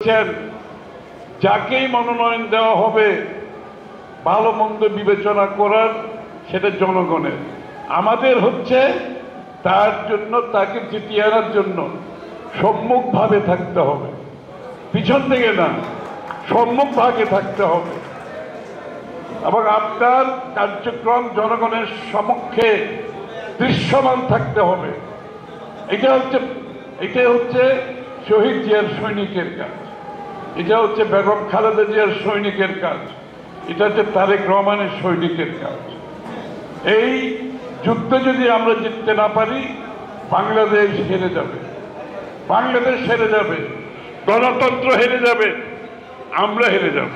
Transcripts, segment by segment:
করেছেন যাকেই মনোনয়ন দেওয়া হবে ভালো মন্দ বিবেচনা করার সেটা জনগণের। আমাদের হচ্ছে তার জন্য তাকে জিতিয়ে আনার জন্য সম্মুখভাবে থাকতে হবে, পিছন থেকে না, সম্মুখভাগে থাকতে হবে এবং আপনার কার্যক্রম জনগণের সমক্ষে দৃশ্যমান থাকতে হবে। এটা হচ্ছে শহীদ জিয়ার সৈনিকের কাজ, এটা হচ্ছে বেগম খালেদা জিয়ার সৈনিকের কাজ, এটা হচ্ছে তারেক রহমানের সৈনিকের কাজ। এই যুদ্ধে যদি আমরা জিততে না পারি বাংলাদেশ হেরে যাবে, বাংলাদেশ হেরে যাবে, গণতন্ত্র হেরে যাবে, আমরা হেরে যাব।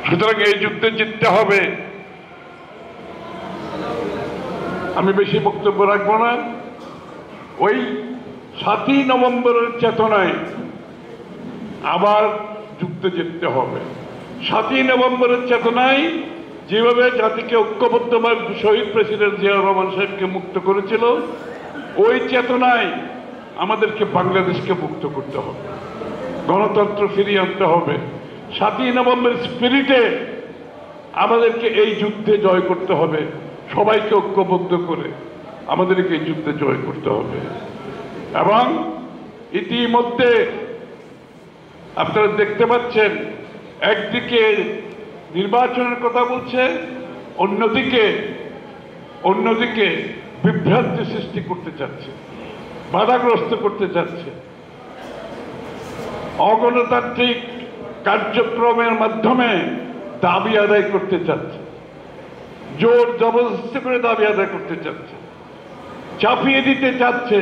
সুতরাং এই যুদ্ধে জিততে হবে। আমি বেশি বক্তব্য রাখবো না। ওই 7ই নভেম্বরের চেতনায় আবার যুদ্ধে জিততে হবে। 7ই নভেম্বরের চেতনায় যেভাবে জাতিকে ঐক্যবদ্ধভাবে শহীদ প্রেসিডেন্ট জিয়াউর রহমান সাহেবকে মুক্ত করেছিল, ওই চেতনায় আমাদেরকে বাংলাদেশকে মুক্ত করতে হবে, গণতন্ত্র ফিরিয়ে আনতে হবে। 7ই নভেম্বর স্পিরিটে আমাদেরকে এই যুদ্ধে জয় করতে হবে, সবাইকে ঐক্যবদ্ধ করে আমাদেরকে এই যুদ্ধে জয় করতে হবে। এবং ইতিমধ্যে আপনারা দেখতে পাচ্ছেন একদিকে নির্বাচনের কথা বলছে, অন্যদিকে বিভ্রান্তি সৃষ্টি করতে চাচ্ছে, বাধাগ্রস্ত করতে চাচ্ছে, অগণতান্ত্রিক কার্যক্রমের মাধ্যমে দাবি আদায় করতে চাচ্ছে, জোর জবরদস্তি করে দাবি আদায় করতে চাচ্ছে, চাপিয়ে দিতে চাচ্ছে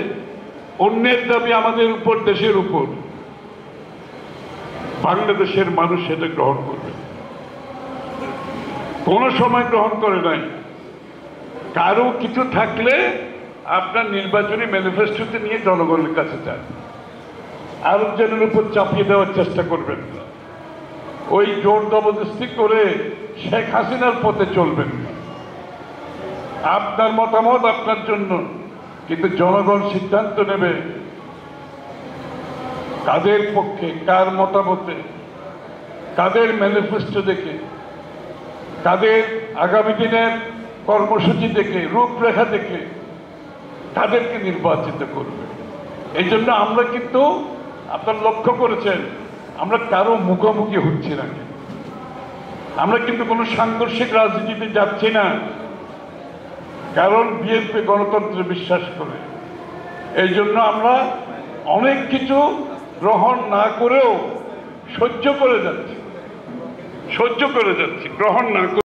অন্যের দাবি আমাদের উপর, দেশের উপর। বাংলাদেশের মানুষ সেটা গ্রহণ করবে, কোনো সময় গ্রহণ করে নাই। কারো কিছু থাকলে আপনার নির্বাচনী ম্যানিফেস্টোতে নিয়ে জনগণের কাছে যান, আরেকজনের উপর চাপিয়ে দেওয়ার চেষ্টা করবেন না, ওই জোর জবরদস্তি করে শেখ হাসিনার পথে চলবেন না। আপনার মতামত আপনার জন্য, কিন্তু জনগণ সিদ্ধান্ত নেবে কাদের পক্ষে, কার মতামতে, কাদের ম্যানিফেস্টো দেখে, কাদের আগামী দিনের কর্মসূচি দেখে, রূপরেখা দেখে তাদেরকে নির্বাচিত করবে। এই জন্য আমরা কিন্তু, আপনার লক্ষ্য করেছেন, আমরা কারো মুখোমুখি হচ্ছি না, আমরা কিন্তু কোনো সাংঘর্ষিক রাজনীতিতে যাচ্ছি না, কারণ বিএনপি গণতন্ত্রে বিশ্বাস করে। এই জন্য আমরা অনেক কিছু গ্রহণ না করেও সহ্য করে যাচ্ছি, গ্রহণ না করে